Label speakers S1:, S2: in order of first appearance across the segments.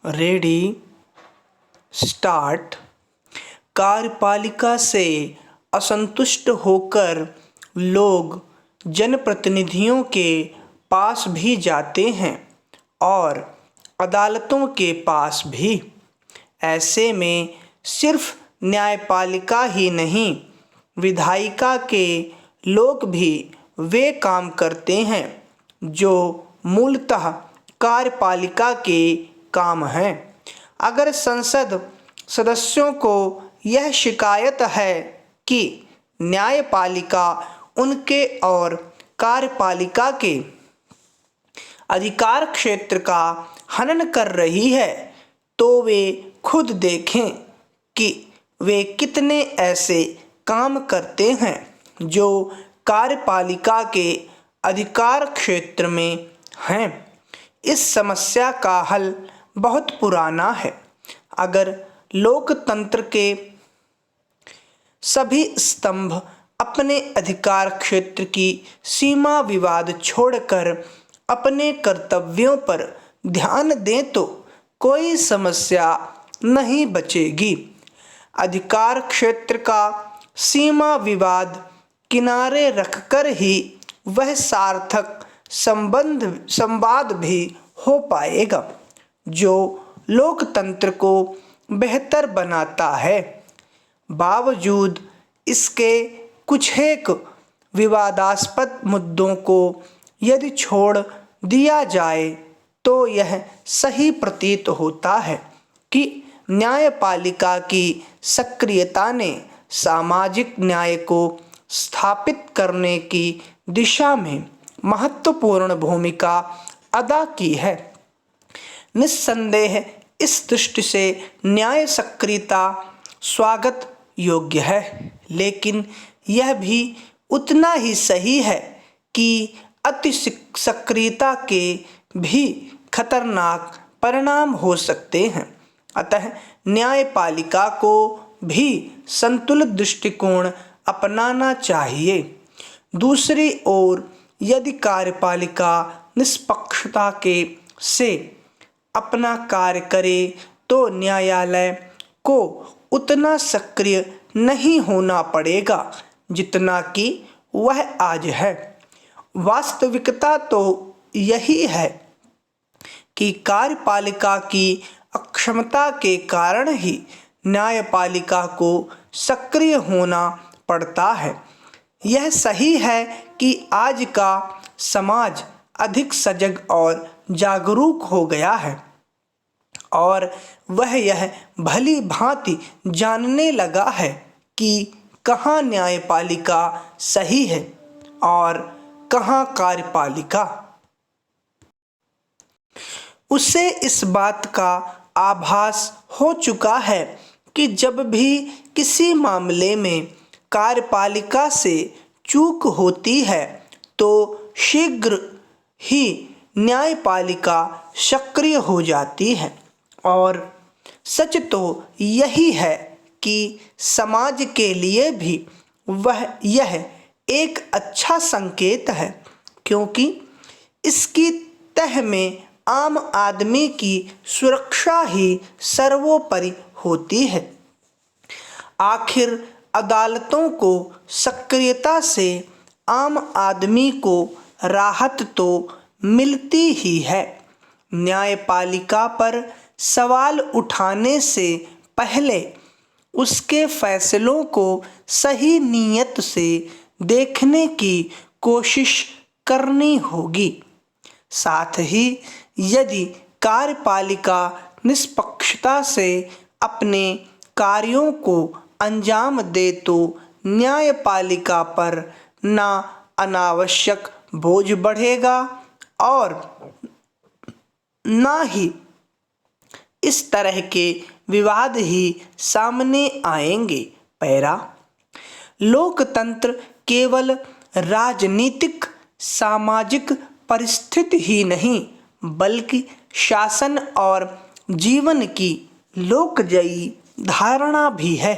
S1: Ready start. कार्यपालिका से असंतुष्ट होकर लोग जनप्रतिनिधियों के पास भी जाते हैं और अदालतों के पास भी। ऐसे में सिर्फ न्यायपालिका ही नहीं, विधायिका के लोग भी वे काम करते हैं जो मूलतः कार्यपालिका के काम हैं। अगर संसद सदस्यों को यह शिकायत है कि न्यायपालिका उनके और कार्यपालिका के अधिकार क्षेत्र का हनन कर रही है, तो वे खुद देखें कि वे कितने ऐसे काम करते हैं जो कार्यपालिका के अधिकार क्षेत्र में हैं। इस समस्या का हल बहुत पुराना है। अगर लोकतंत्र के सभी स्तंभ अपने अधिकार क्षेत्र की सीमा विवाद छोड़कर अपने कर्तव्यों पर ध्यान दें तो कोई समस्या नहीं बचेगी। अधिकार क्षेत्र का सीमा विवाद किनारे रखकर ही वह सार्थक संवाद भी हो पाएगा जो लोकतंत्र को बेहतर बनाता है। बावजूद इसके कुछ एक विवादास्पद मुद्दों को यदि छोड़ दिया जाए तो यह सही प्रतीत होता है कि न्यायपालिका की सक्रियता ने सामाजिक न्याय को स्थापित करने की दिशा में महत्वपूर्ण भूमिका अदा की है। निस्संदेह इस दृष्टि से न्याय सक्रियता स्वागत योग्य है, लेकिन यह भी उतना ही सही है कि अति सक्रियता के भी खतरनाक परिणाम हो सकते हैं। अतः न्यायपालिका को भी संतुलित दृष्टिकोण अपनाना चाहिए। दूसरी ओर यदि कार्यपालिका निष्पक्षता से अपना कार्य करे तो न्यायालय को उतना सक्रिय नहीं होना पड़ेगा जितना कि वह आज है। वास्तविकता तो यही है कि कार्यपालिका की अक्षमता के कारण ही न्यायपालिका को सक्रिय होना पड़ता है। यह सही है कि आज का समाज अधिक सजग और जागरूक हो गया है और वह यह भली भांति जानने लगा है कि कहाँ न्यायपालिका सही है और कहाँ कार्यपालिका। उसे इस बात का आभास हो चुका है कि जब भी किसी मामले में कार्यपालिका से चूक होती है तो शीघ्र ही न्यायपालिका सक्रिय हो जाती है। और सच तो यही है कि समाज के लिए भी यह एक अच्छा संकेत है, क्योंकि इसकी तह में आम आदमी की सुरक्षा ही सर्वोपरि होती है। आखिर अदालतों को सक्रियता से आम आदमी को राहत तो मिलती ही है। न्यायपालिका पर सवाल उठाने से पहले उसके फैसलों को सही नीयत से देखने की कोशिश करनी होगी। साथ ही यदि कार्यपालिका निष्पक्षता से अपने कार्यों को अंजाम दे तो न्यायपालिका पर ना अनावश्यक बोझ बढ़ेगा और ना ही इस तरह के विवाद ही सामने आएंगे। पैरा लोकतंत्र केवल राजनीतिक सामाजिक परिस्थिति ही नहीं बल्कि शासन और जीवन की लोकजयी धारणा भी है।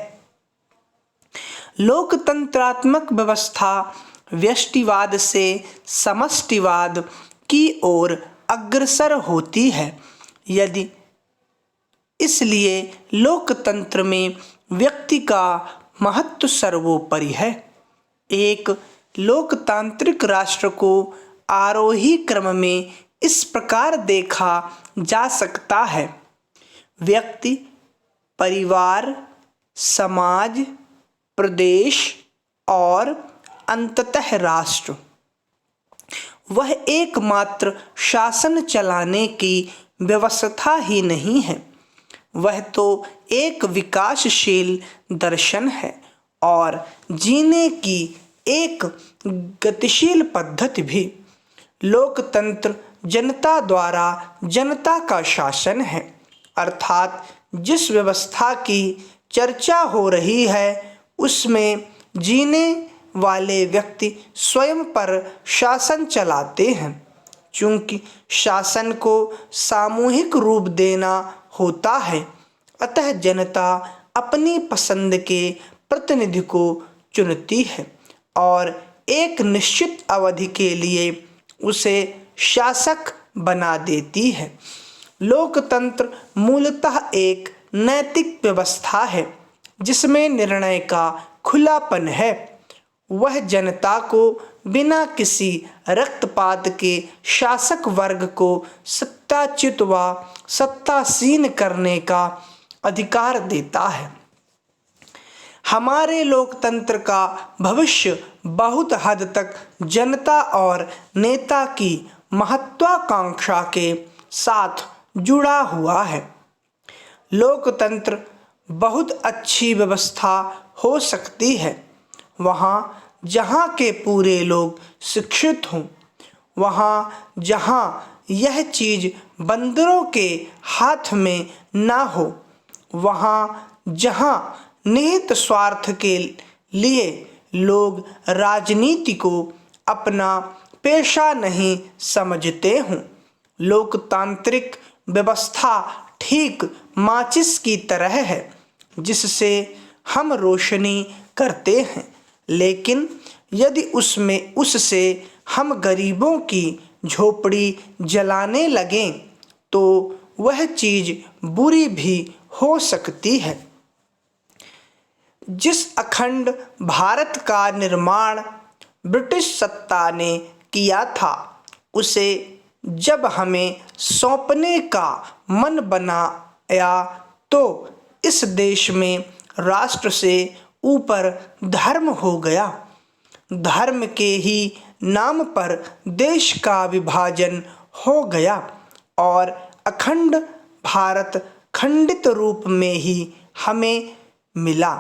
S1: लोकतंत्रात्मक व्यवस्था व्यष्टिवाद से समष्टिवाद की ओर अग्रसर होती है। यदि इसलिए लोकतंत्र में व्यक्ति का महत्व सर्वोपरि है। एक लोकतांत्रिक राष्ट्र को आरोही क्रम में इस प्रकार देखा जा सकता है: व्यक्ति, परिवार, समाज, प्रदेश और अंततः राष्ट्र। वह एकमात्र शासन चलाने की व्यवस्था ही नहीं है, वह तो एक विकासशील दर्शन है और जीने की एक गतिशील पद्धति भी। लोकतंत्र जनता द्वारा जनता का शासन है, अर्थात जिस व्यवस्था की चर्चा हो रही है उसमें जीने वाले व्यक्ति स्वयं पर शासन चलाते हैं। चूंकि शासन को सामूहिक रूप देना होता है, अतः जनता अपनी पसंद के प्रतिनिधि को चुनती है और एक निश्चित अवधि के लिए उसे शासक बना देती है। लोकतंत्र मूलतः एक नैतिक व्यवस्था है जिसमें निर्णय का खुलापन है। वह जनता को बिना किसी रक्तपात के शासक वर्ग को सत्ताच्युत व सत्तासीन करने का अधिकार देता है। हमारे लोकतंत्र का भविष्य बहुत हद तक जनता और नेता की महत्वाकांक्षा के साथ जुड़ा हुआ है। लोकतंत्र बहुत अच्छी व्यवस्था हो सकती है वहाँ जहाँ के पूरे लोग शिक्षित हों, वहाँ जहाँ यह चीज़ बंदरों के हाथ में ना हो, वहाँ जहाँ निहित स्वार्थ के लिए लोग राजनीति को अपना पेशा नहीं समझते हों। लोकतांत्रिक व्यवस्था ठीक माचिस की तरह है जिससे हम रोशनी करते हैं, लेकिन यदि उससे हम गरीबों की झोपड़ी जलाने लगें तो वह चीज़ बुरी भी हो सकती है। जिस अखंड भारत का निर्माण ब्रिटिश सत्ता ने किया था, उसे जब हमें सौंपने का मन बनाया तो इस देश में राष्ट्र से ऊपर धर्म हो गया। धर्म के ही नाम पर देश का विभाजन हो गया और अखंड भारत खंडित रूप में ही हमें मिला।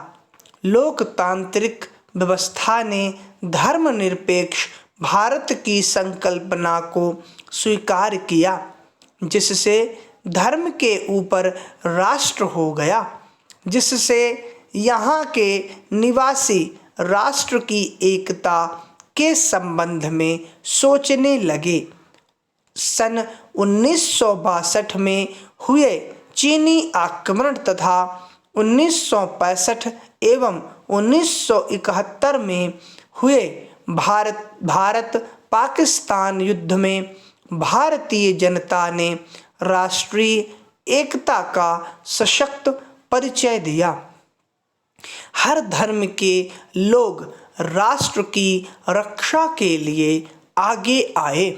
S1: लोकतांत्रिक व्यवस्था ने धर्मनिरपेक्ष भारत की संकल्पना को स्वीकार किया, जिससे धर्म के ऊपर राष्ट्र हो गया, जिससे यहाँ के निवासी राष्ट्र की एकता के संबंध में सोचने लगे। सन 1962 में हुए चीनी आक्रमण तथा 1965 एवं 1971 में हुए भारत पाकिस्तान युद्ध में भारतीय जनता ने राष्ट्रीय एकता का सशक्त परिचय दिया। हर धर्म के लोग राष्ट्र की रक्षा के लिए आगे आए।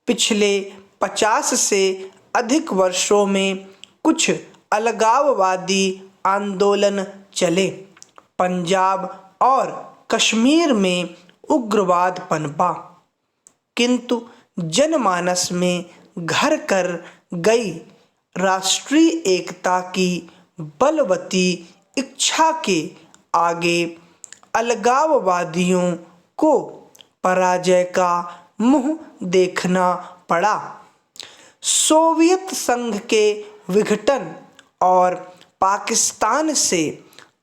S1: पिछले 50 से अधिक वर्षों में कुछ अलगाववादी आंदोलन चले। पंजाब और कश्मीर में उग्रवाद पनपा, किंतु जनमानस में घर कर गई राष्ट्रीय एकता की बलवती इच्छा के आगे अलगाववादियों को पराजय का मुंह देखना पड़ा। सोवियत संघ के विघटन और पाकिस्तान से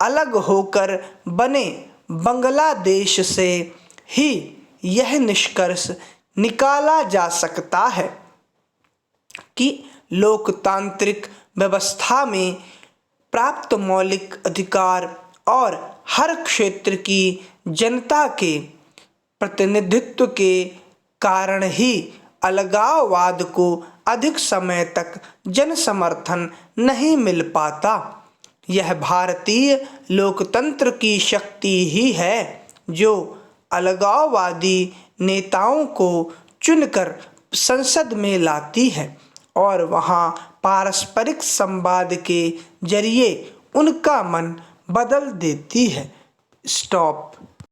S1: अलग होकर बने बांग्लादेश से ही यह निष्कर्ष निकाला जा सकता है कि लोकतांत्रिक व्यवस्था में प्राप्त मौलिक अधिकार और हर क्षेत्र की जनता के प्रतिनिधित्व के कारण ही अलगाववाद को अधिक समय तक जन समर्थन नहीं मिल पाता। यह भारतीय लोकतंत्र की शक्ति ही है जो अलगाववादी नेताओं को चुनकर संसद में लाती है और वहां पारस्परिक संवाद के जरिए उनका मन बदल देती है। स्टॉप।